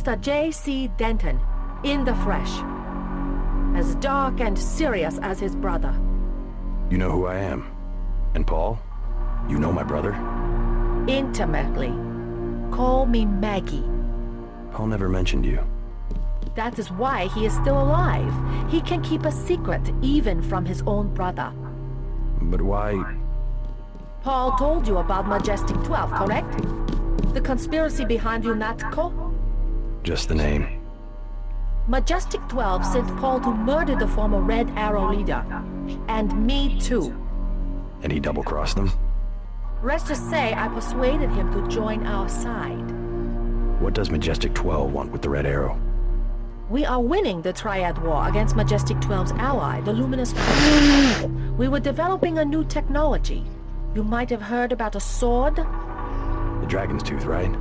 Mr. J.C. Denton, in the flesh. As dark and serious as his brother. You know who I am. And Paul? You know my brother? Intimately. Call me Maggie. Paul never mentioned you. That is why he is still alive. He can keep a secret even from his own brother. But why... Paul told you about Majestic 12, correct? The conspiracy behind UNATCO? Just the name. Majestic 12 sent Paul to murder the former Red Arrow leader. And me too. And he double-crossed them? Let's just say I persuaded him to join our side. What does Majestic 12 want with the Red Arrow? We are winning the Triad War against Majestic 12's ally, the Luminous Path. We were developing a new technology. You might have heard about a sword? The Dragon's Tooth, right?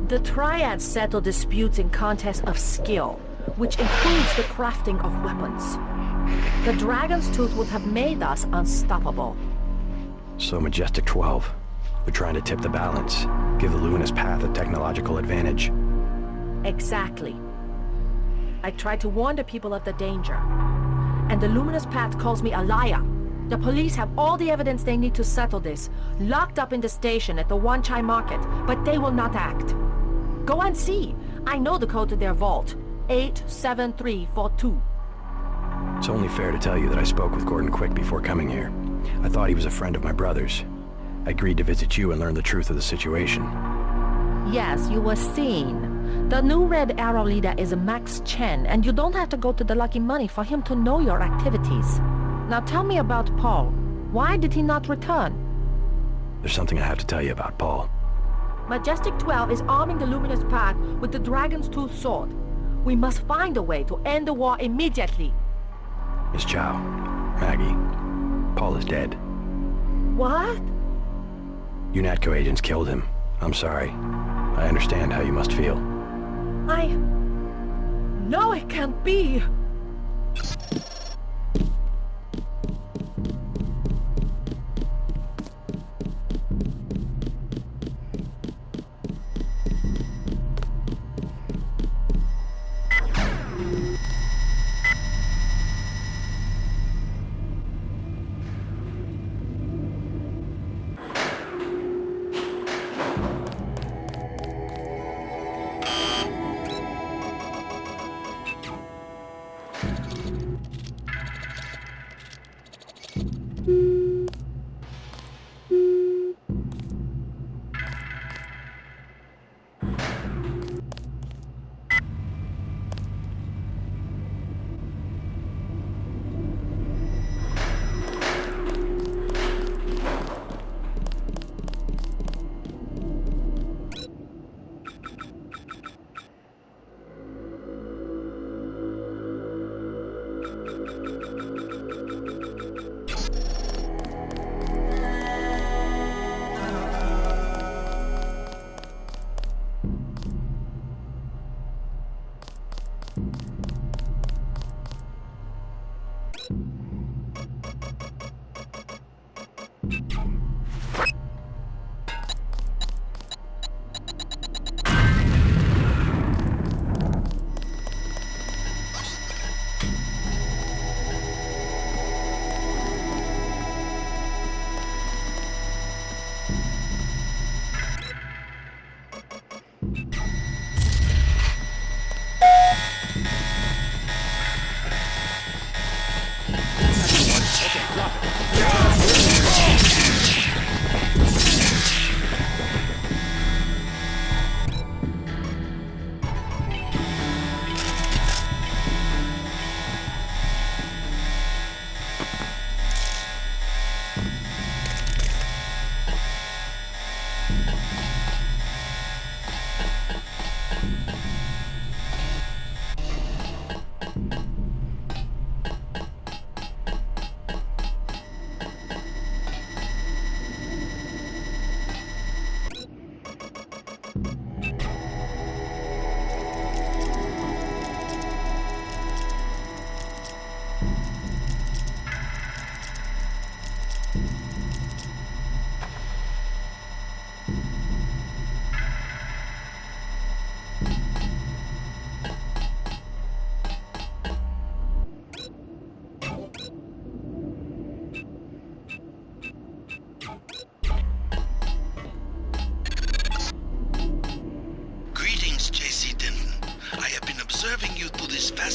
The Triads settle disputes in contests of skill, which includes the crafting of weapons. The Dragon's Tooth would have made us unstoppable. So Majestic 12, they're trying to tip the balance, give the Luminous Path a technological advantage. Exactly. I tried to warn the people of the danger. And the Luminous Path calls me a liar. The police have all the evidence they need to settle this, locked up in the station at the Wanchai Market, but they will not act. Go and see. I know the code to their vault. 87342. It's only fair to tell you that I spoke with Gordon Quick before coming here. I thought he was a friend of my brother's. I agreed to visit you and learn the truth of the situation. Yes, you were seen. The new Red Arrow leader is Max Chen, and you don't have to go to the Lucky Money for him to know your activities. Now tell me about Paul. Why did he not return? There's something I have to tell you about Paul. Majestic 12 is arming the Luminous Path with the Dragon's Tooth sword. We must find a way to end the war immediately. Miss Chow, Maggie, Paul is dead. What? UNATCO agents killed him. I'm sorry. I understand how you must feel. No, it can't be!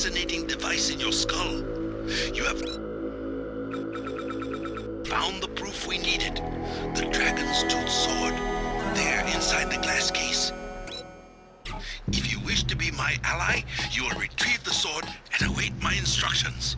fascinating device in your skull. You have found the proof we needed. The dragon's tooth sword. There, inside the glass case. If you wish to be my ally, you will retrieve the sword and await my instructions.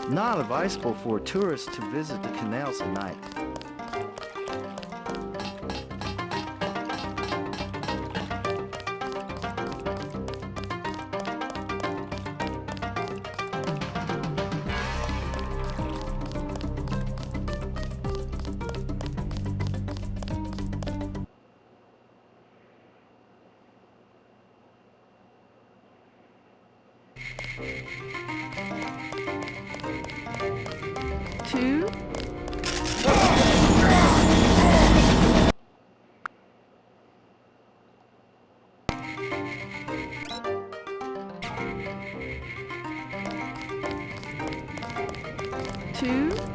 Not advisable for tourists to visit the canals at night. Two. Two.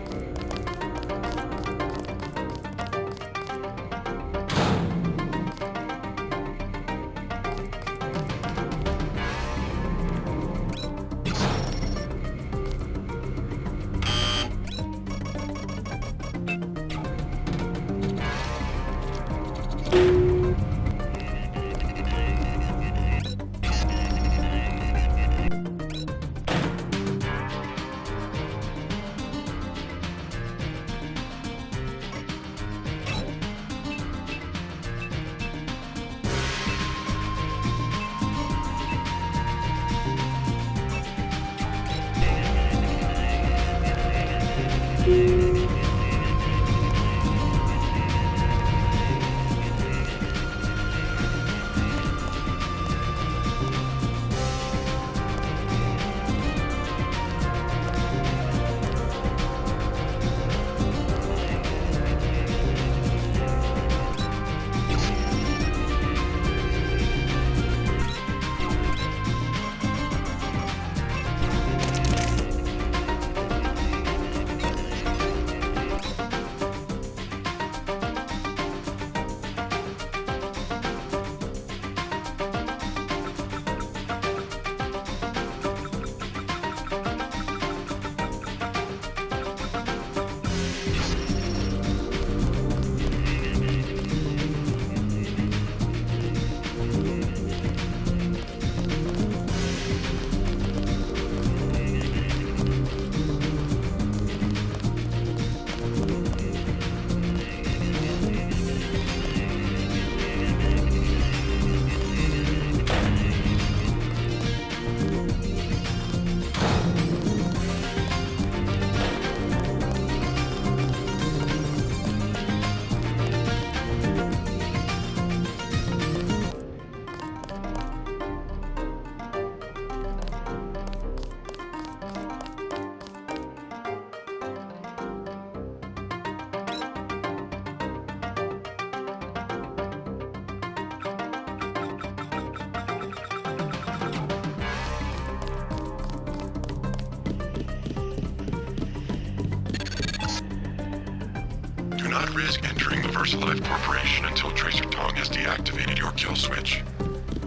not risk entering the VersaLife Corporation until Tracer Tong has deactivated your kill switch.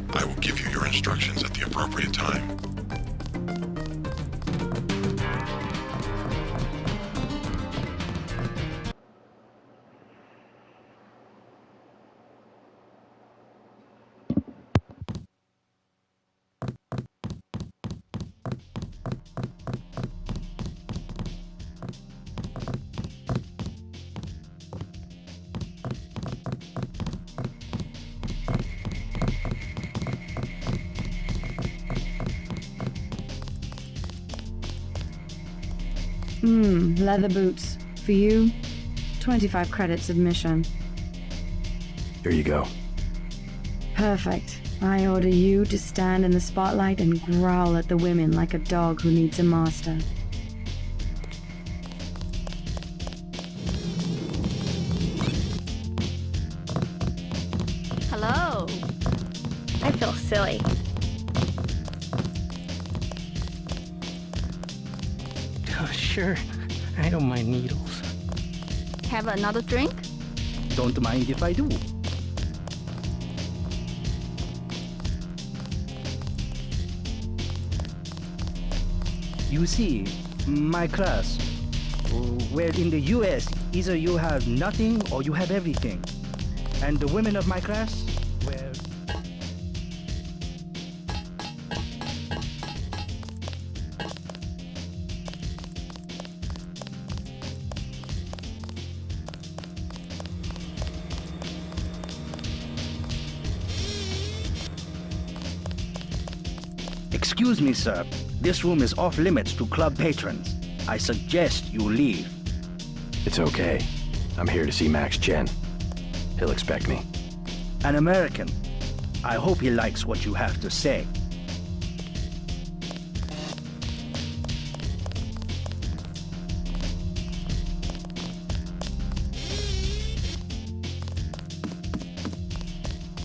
I will give you your instructions at the appropriate time. Leather boots. For you, 25 credits admission. Here you go. Perfect. I order you to stand in the spotlight and growl at the women like a dog who needs a master. Hello. I feel silly. Oh, sure. I don't mind needles. Have another drink? Don't mind if I do. You see, my class, well, in the US, either you have nothing or you have everything. And the women of my class, well... Excuse me, sir. This room is off limits to club patrons. I suggest you leave. It's okay. I'm here to see Max Chen. He'll expect me. An American. I hope he likes what you have to say.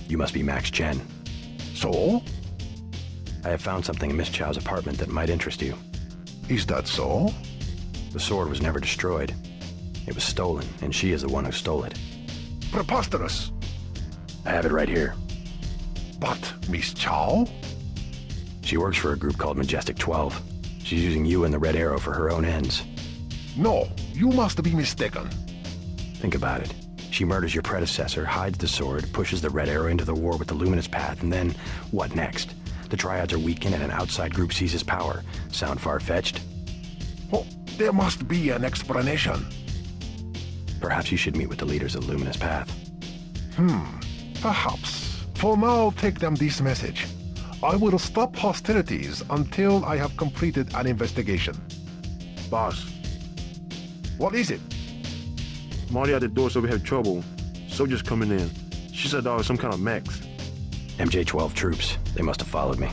You must be Max Chen. So? I have found something in Miss Chow's apartment that might interest you. Is that so? The sword was never destroyed. It was stolen, and she is the one who stole it. Preposterous. I have it right here. But Miss Chow? She works for a group called Majestic 12. She's using you and the Red Arrow for her own ends. No, you must be mistaken. Think about it. She murders your predecessor, hides the sword, pushes the Red Arrow into the war with the Luminous Path, and then, what next? The Triads are weakened and an outside group seizes power. Sound far-fetched? Oh, there must be an explanation. Perhaps you should meet with the leaders of the Luminous Path. Perhaps. For now, take them this message. I will stop hostilities until I have completed an investigation. Boss, What is it? Marty at the door said we had trouble. Soldiers coming in. She said there was some kind of mechs. MJ-12 troops. They must have followed me.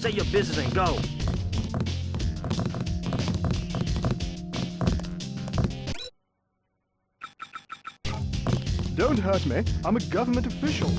Say your business and go. Don't hurt me. I'm a government official.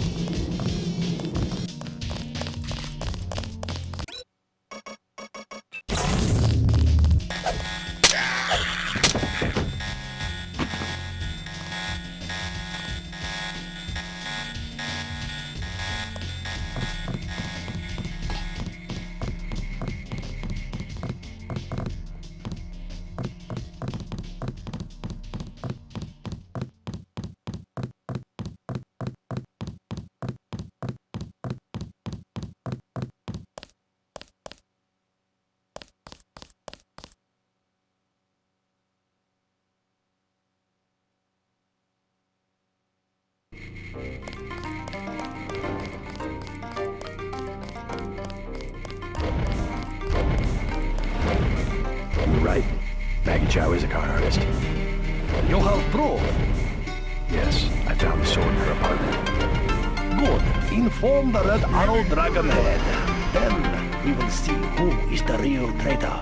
You're right. Maggie Chow is a con artist. You have proof? Yes, I found the sword in her apartment. Good. Inform the Red Arrow Dragon Head. Then we will see who is the real traitor.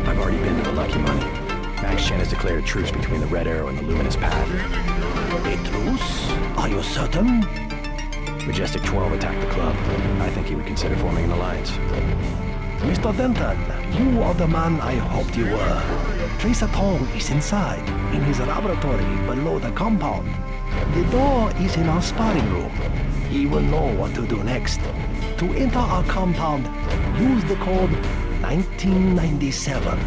I've already been to the Lucky Money. Max Chen has declared a truce between the Red Arrow and the Luminous Path. A truce? Are you certain? Majestic 12 attacked the club. I think he would consider forming an alliance. Mr. Denton, you are the man I hoped you were. Tracer Tong is inside, in his laboratory below the compound. The door is in our sparring room. He will know what to do next. To enter our compound, use the code 1997.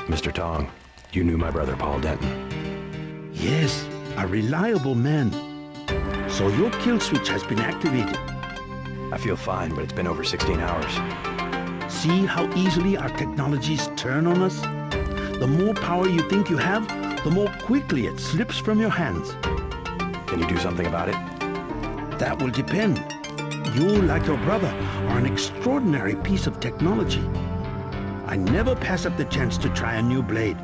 Mr. Tong, you knew my brother Paul Denton. Yes, a reliable man. So your kill switch has been activated. I feel fine, but it's been over 16 hours. See how easily our technologies turn on us? The more power you think you have, the more quickly it slips from your hands. Can you do something about it? That will depend. You, like your brother, are an extraordinary piece of technology. I never pass up the chance to try a new blade,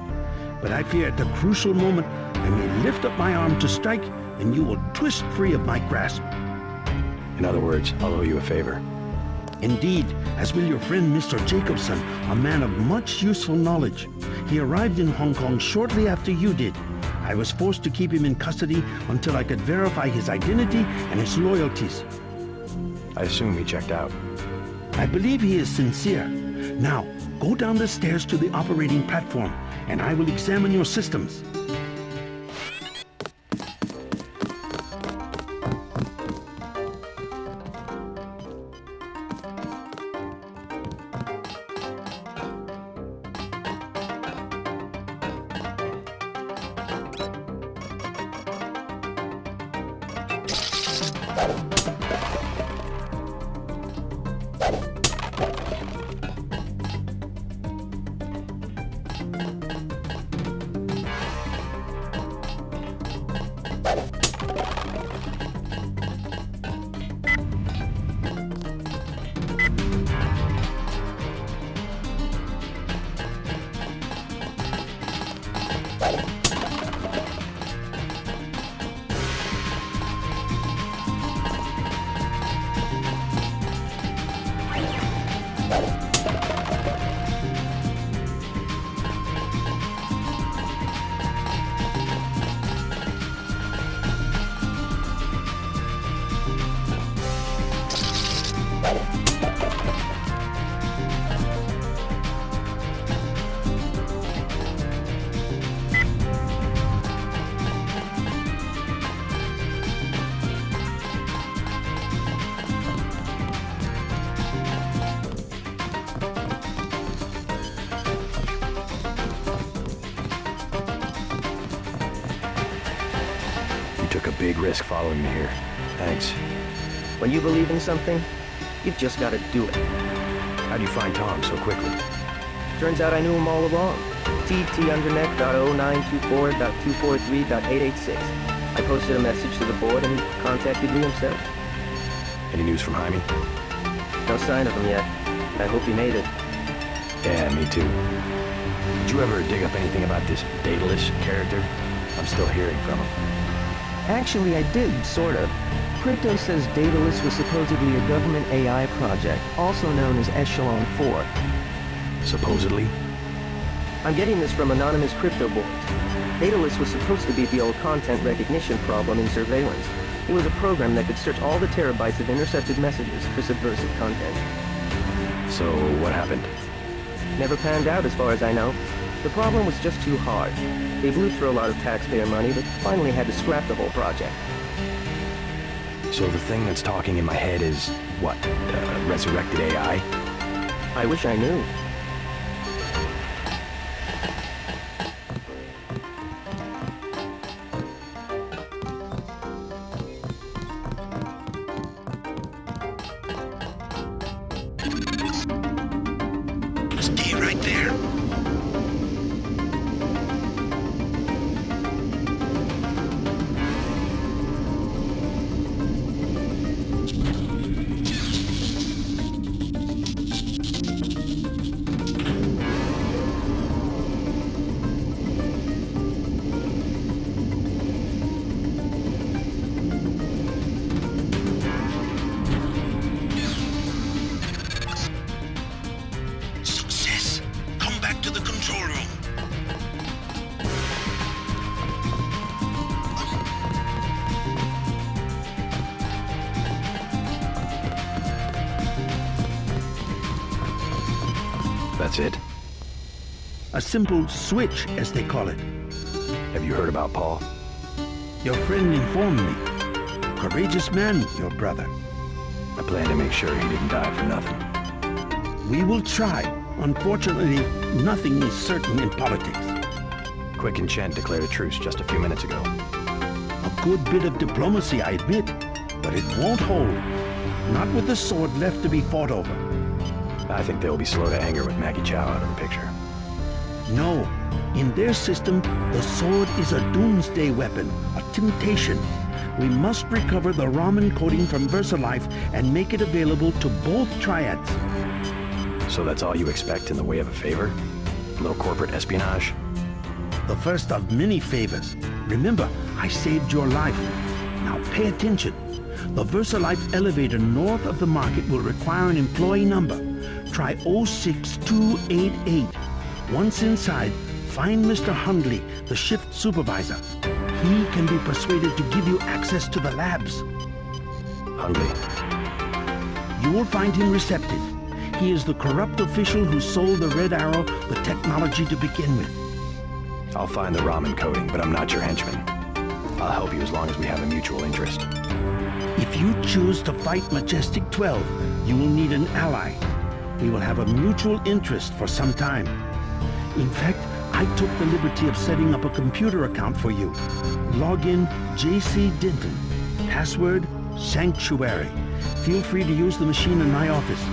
but I fear at the crucial moment I may lift up my arm to strike and you will twist free of my grasp. In other words, I'll owe you a favor. Indeed, as will your friend Mr. Jacobson, a man of much useful knowledge. He arrived in Hong Kong shortly after you did. I was forced to keep him in custody until I could verify his identity and his loyalties. I assume he checked out. I believe he is sincere. Now, go down the stairs to the operating platform, and I will examine your systems. Took a big risk following me here. Thanks. When you believe in something, you've just got to do it. How'd you find Tom so quickly? Turns out I knew him all along. tttundernet.0924.243.886. I posted a message to the board and he contacted me himself. Any news from Jaime? No sign of him yet. I hope he made it. Yeah, me too. Did you ever dig up anything about this Daedalus character? I'm still hearing from him. Actually, I did, sort of. Crypto says Daedalus was supposedly a government AI project, also known as Echelon 4. Supposedly? I'm getting this from anonymous crypto boards. Daedalus was supposed to be the old content recognition problem in surveillance. It was a program that could search all the terabytes of intercepted messages for subversive content. So, what happened? Never panned out as far as I know. The problem was just too hard. They blew through a lot of taxpayer money, but finally had to scrap the whole project. So the thing that's talking in my head is, what, resurrected AI? I wish I knew. Stay right there. Success. Come back to the control room. That's it? A simple switch, as they call it. Have you heard about Paul? Your friend informed me. Courageous man, your brother. I plan to make sure he didn't die for nothing. We will try. Unfortunately, nothing is certain in politics. Quick and Chen declared a truce just a few minutes ago. A good bit of diplomacy, I admit, but it won't hold. Not with the sword left to be fought over. I think they'll be slow to anger with Maggie Chow out of the picture. No. In their system, the sword is a doomsday weapon, a temptation. We must recover the Raman coding from VersaLife and make it available to both triads. So that's all you expect in the way of a favor? A little corporate espionage? The first of many favors. Remember, I saved your life. Now pay attention. The VersaLife elevator north of the market will require an employee number. Try 06288. Once inside, find Mr. Hundley, the shift supervisor. He can be persuaded to give you access to the labs. Hundley. You will find him receptive. He is the corrupt official who sold the Red Arrow the technology to begin with. I'll find the Raman coding, but I'm not your henchman. I'll help you as long as we have a mutual interest. If you choose to fight Majestic 12, you will need an ally. We will have a mutual interest for some time. In fact, I took the liberty of setting up a computer account for you. Login JC Denton. Password Sanctuary. Feel free to use the machine in my office.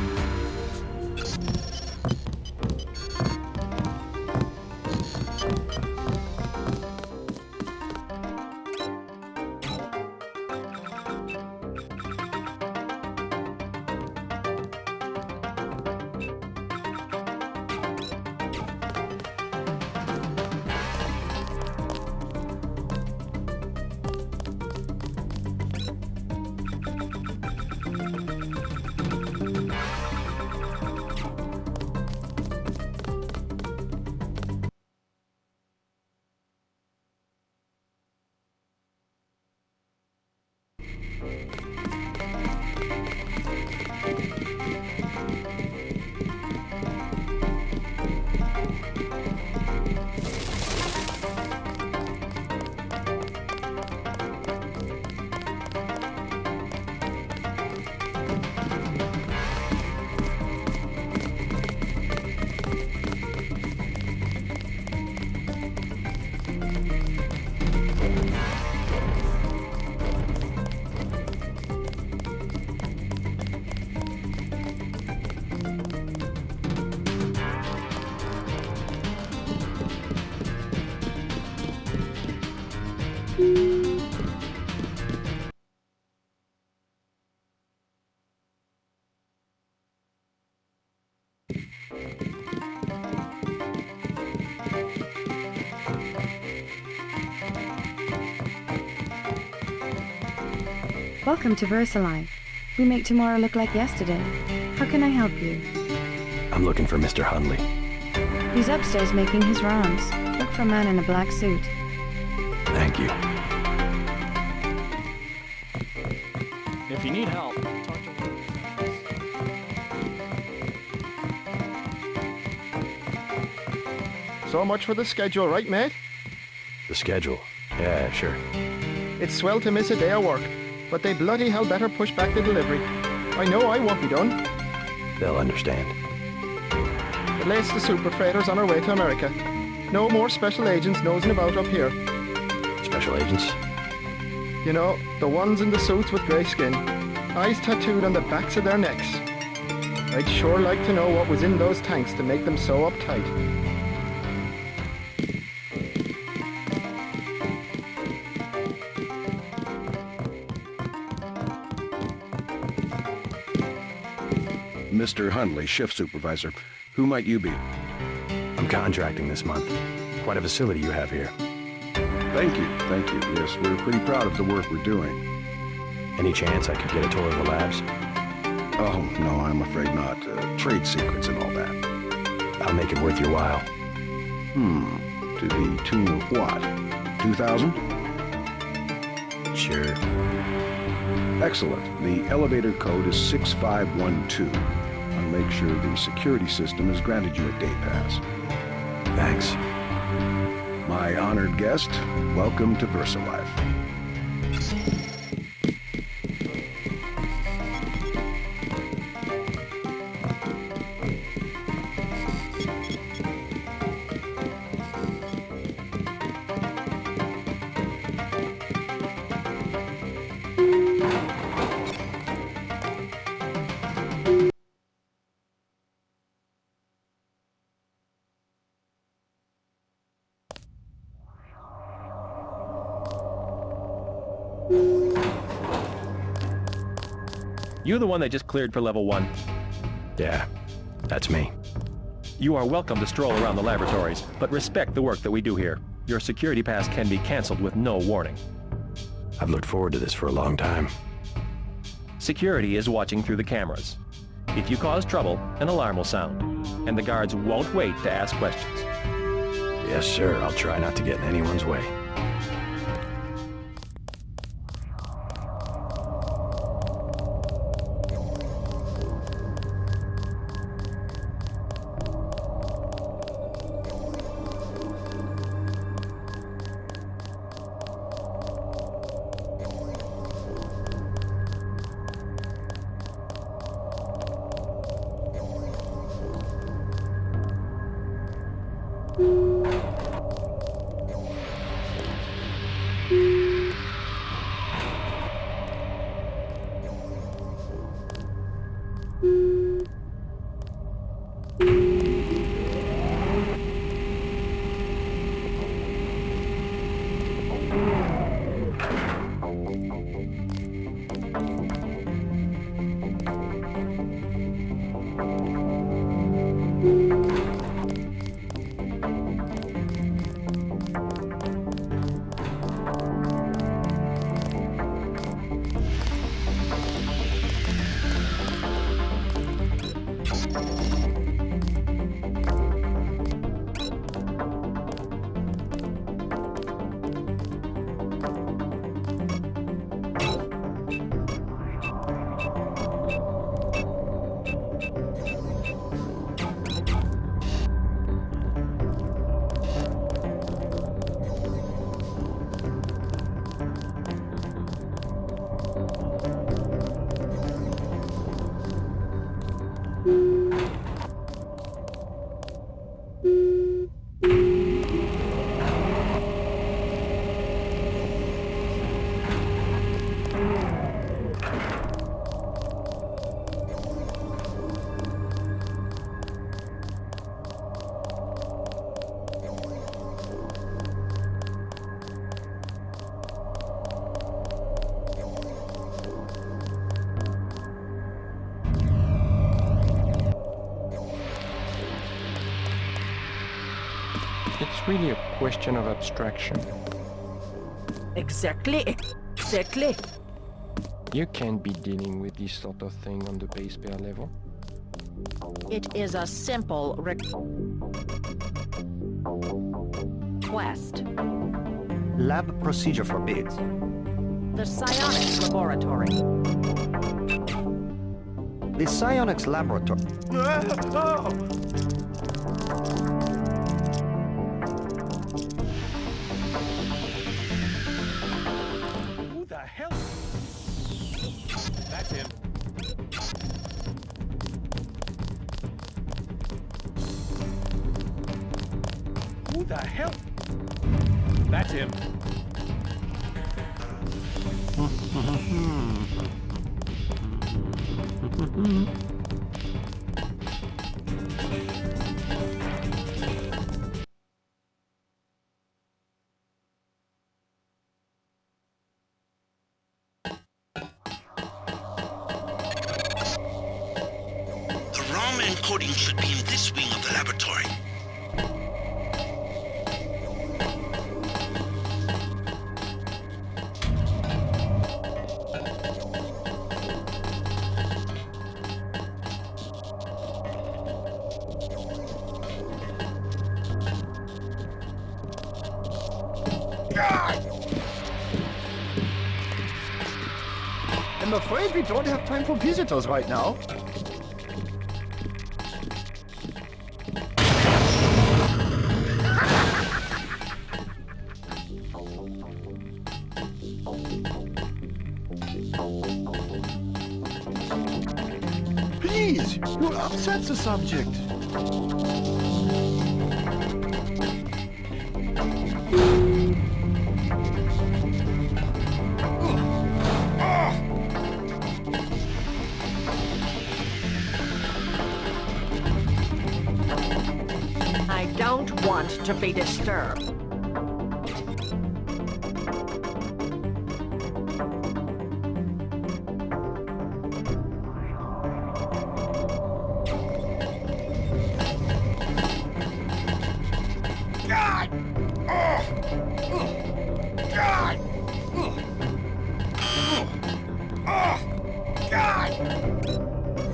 Welcome to VersaLife. We make tomorrow look like yesterday. How can I help you? I'm looking for Mr. Hundley. He's upstairs making his rounds. Look for a man in a black suit. Thank you. If you need help, So much for the schedule, right, mate? The schedule? Yeah, sure. It's swell to miss a day of work, but they bloody hell better push back the delivery. I know I won't be done. They'll understand. It lays the super freighters on our way to America. No more special agents nosing about up here. Special agents? You know, the ones in the suits with grey skin. Eyes tattooed on the backs of their necks. I'd sure like to know what was in those tanks to make them so uptight. Mr. Hundley, shift supervisor. Who might you be? I'm contracting this month. Quite a facility you have here. Thank you, thank you. Yes, we're pretty proud of the work we're doing. Any chance I could get a tour of the labs? Oh, no, I'm afraid not. Trade secrets and all that. I'll make it worth your while. To the tune of what? 2,000? Sure. Excellent. The elevator code is 6512. I'll make sure the security system has granted you a day pass. Thanks. My honored guest, welcome to VersaLife. You the one they just cleared for level 1? Yeah, that's me. You are welcome to stroll around the laboratories, but respect the work that we do here. Your security pass can be canceled with no warning. I've looked forward to this for a long time. Security is watching through the cameras. If you cause trouble, an alarm will sound, and the guards won't wait to ask questions. Yes, sir. I'll try not to get in anyone's way. It's really a question of abstraction. Exactly. You can't be dealing with this sort of thing on the base pair level. It is a simple request. Lab procedure forbids. The psionics laboratory. The psionics laboratory. Who the hell? That's him. Who the hell? That's him. The ROM encoding should be in this wing of the laboratory. I'm afraid we don't have time for visitors right now. Please, you upset the subject. I don't want to be disturbed. God! God! God! God!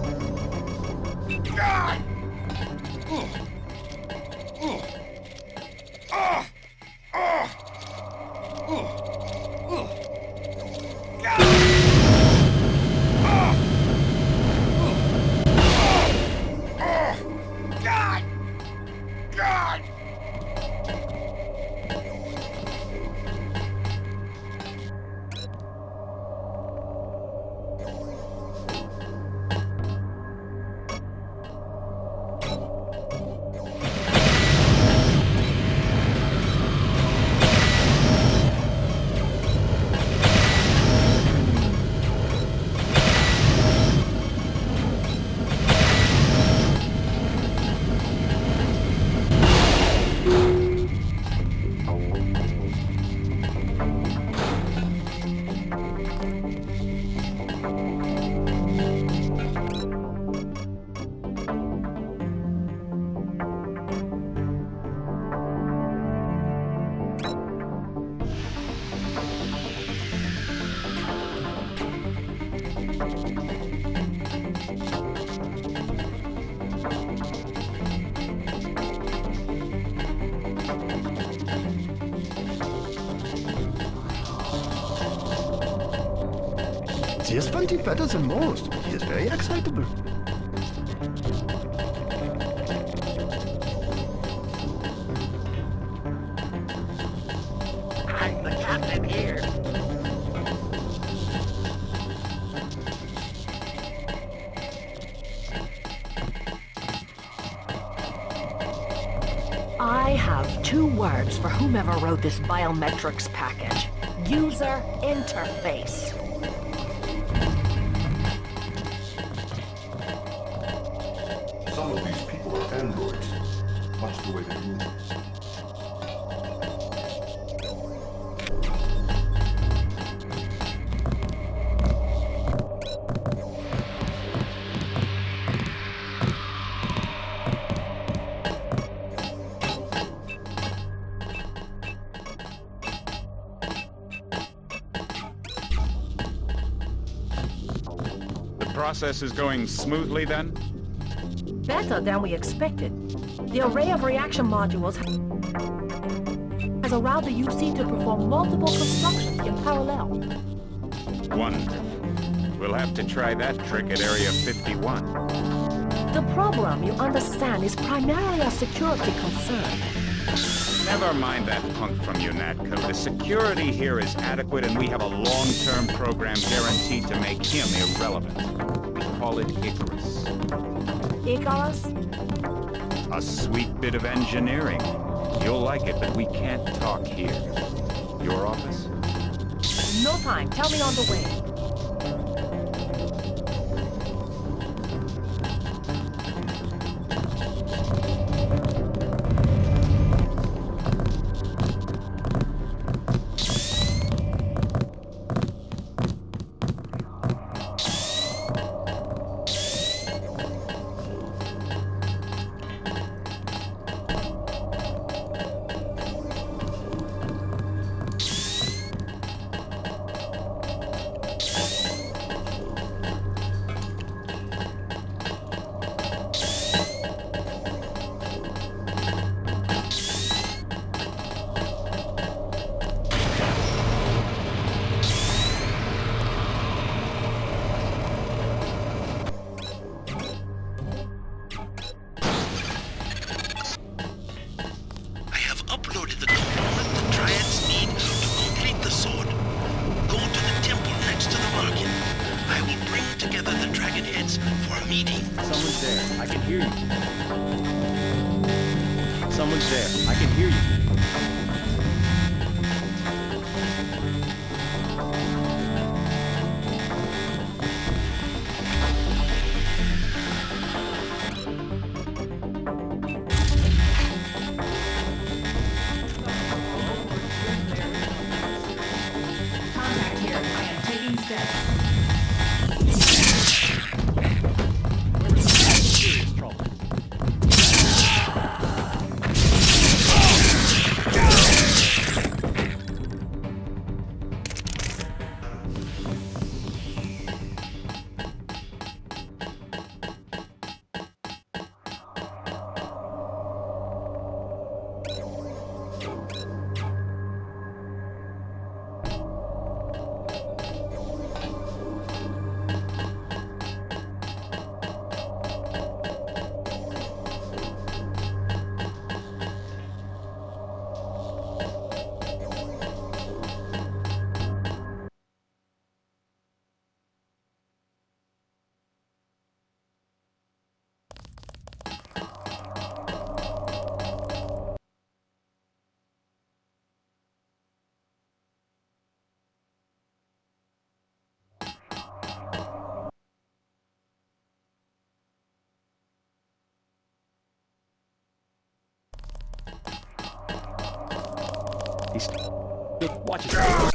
This one did better than most. He is very excitable. I'm the captain here. I have 2 words for whomever wrote this biometrics package. User interface. Some of these people are androids, much the way the humans. process is going smoothly then? Better than we expected. The array of reaction modules has allowed the UC to perform multiple constructions in parallel. Wonderful. We'll have to try that trick at Area 51. The program, you understand, is primarily a security concern. Never mind that punk from UNATCO. The security here is adequate, and we have a long-term program guaranteed to make him irrelevant. We call it Icarus. Icarus? A sweet bit of engineering. You'll like it, but we can't talk here. Your office? No time. Tell me on the way. Someone's there. I can hear you. Contact here. I am taking steps. Watch it.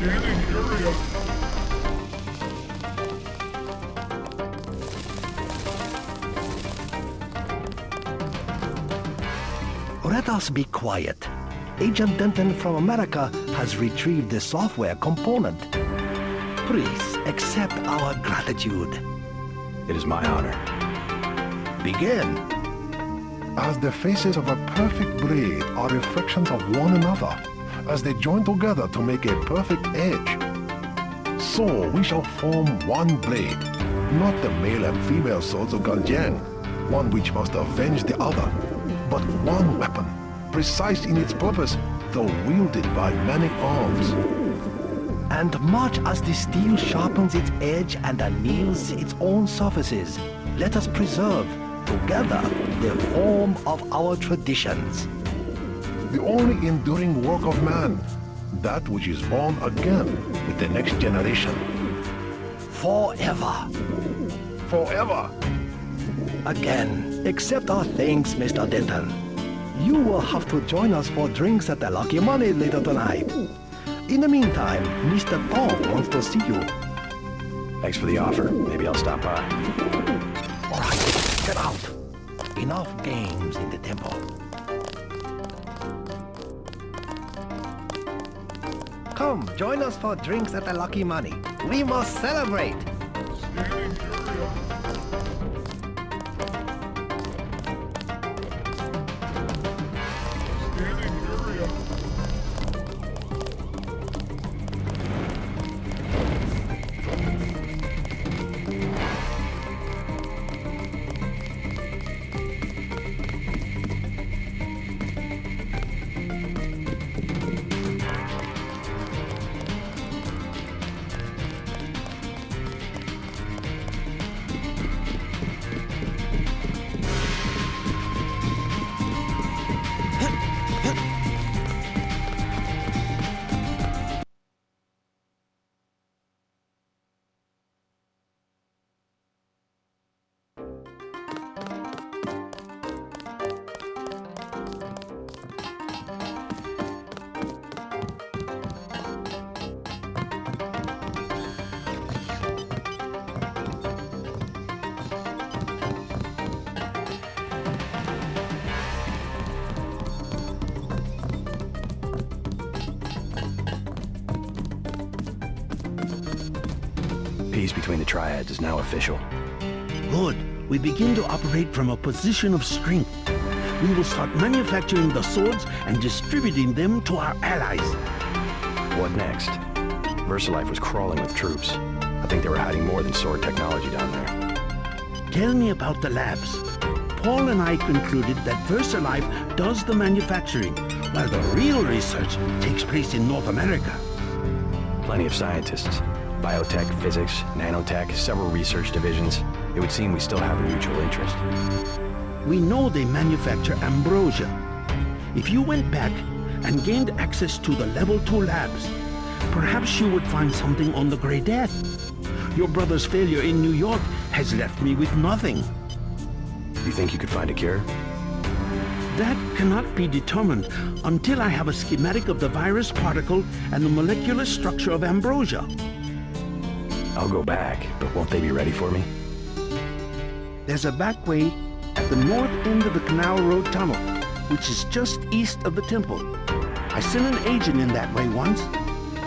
Let us be quiet. Agent Denton from America has retrieved the software component. Please accept our gratitude. It is my honor. Begin. As the faces of a perfect blade are reflections of one another, as they join together to make a perfect edge, so we shall form one blade, not the male and female swords of Galjiang, one which must avenge the other, but one weapon, precise in its purpose, though wielded by many arms. And much as the steel sharpens its edge and anneals its own surfaces, let us preserve, together, the form of our traditions. The only enduring work of man, that which is born again with the next generation. Forever. Forever. Again, accept our thanks, Mr. Denton. You will have to join us for drinks at the Lucky Money later tonight. In the meantime, Mr. Tong wants to see you. Thanks for the offer. Maybe I'll stop by. All right, get out. Enough games in the temple. Come, join us for drinks at the Lucky Money. We must celebrate. Peace between the triads is now official. Good. We begin to operate from a position of strength. We will start manufacturing the swords and distributing them to our allies. What next? VersaLife was crawling with troops. I think they were hiding more than sword technology down there. Tell me about the labs. Paul and I concluded that VersaLife does the manufacturing, while the real research takes place in North America. Plenty of scientists. Biotech, physics, nanotech, several research divisions. It would seem we still have a mutual interest. We know they manufacture ambrosia. If you went back and gained access to the Level 2 labs, perhaps you would find something on the Grey Death. Your brother's failure in New York has left me with nothing. You think you could find a cure? That cannot be determined until I have a schematic of the virus particle and the molecular structure of ambrosia. I'll go back, but won't they be ready for me? There's a back way at the north end of the Canal Road Tunnel, which is just east of the temple. I sent an agent in that way once.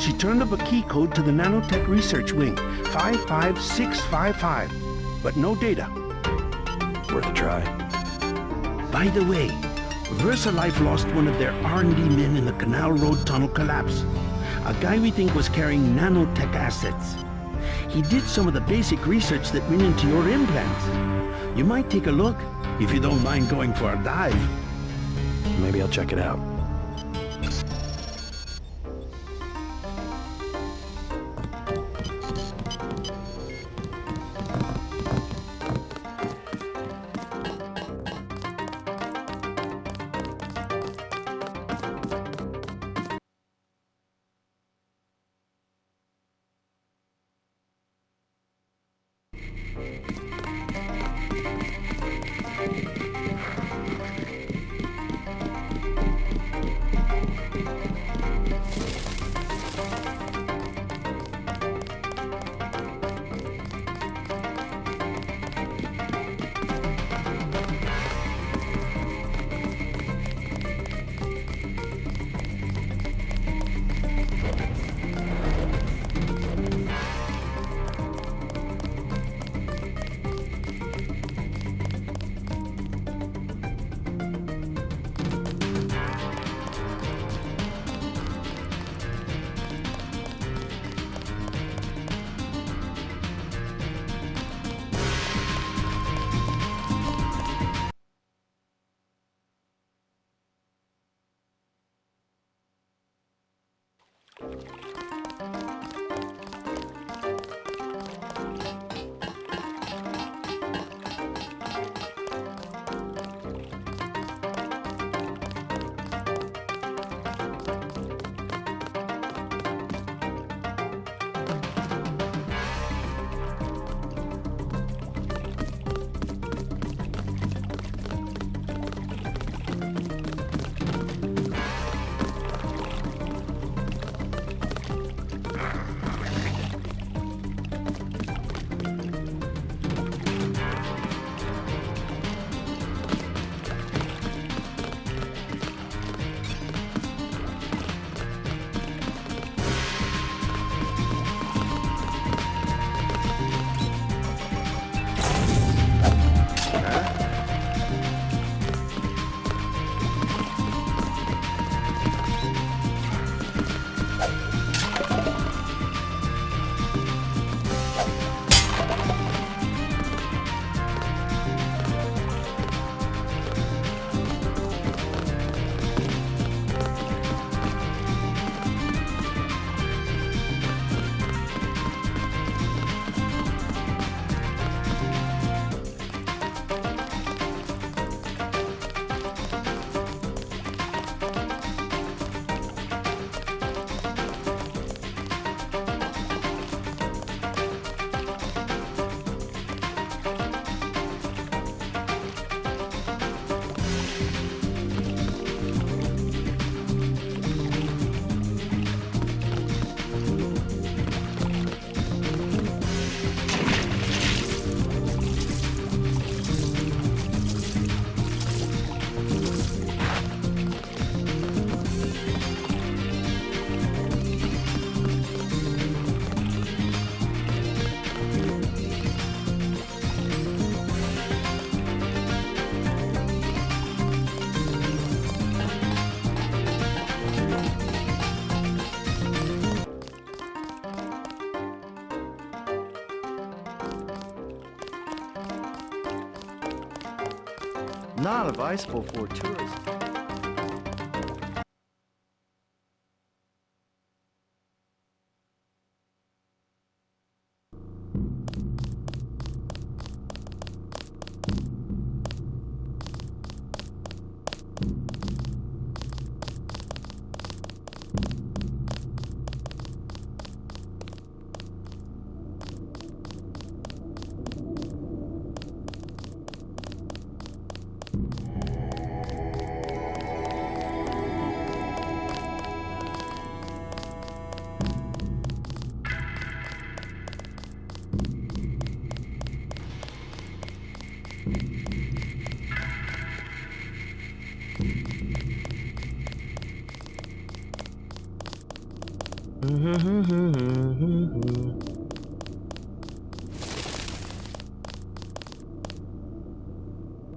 She turned up a key code to the Nanotech Research Wing, 55655, but no data. Worth a try. By the way, VersaLife lost one of their R&D men in the Canal Road Tunnel collapse. A guy we think was carrying nanotech assets. He did some of the basic research that went into your implants. You might take a look, if you don't mind going for a dive. Maybe I'll check it out. Not advisable for tourism.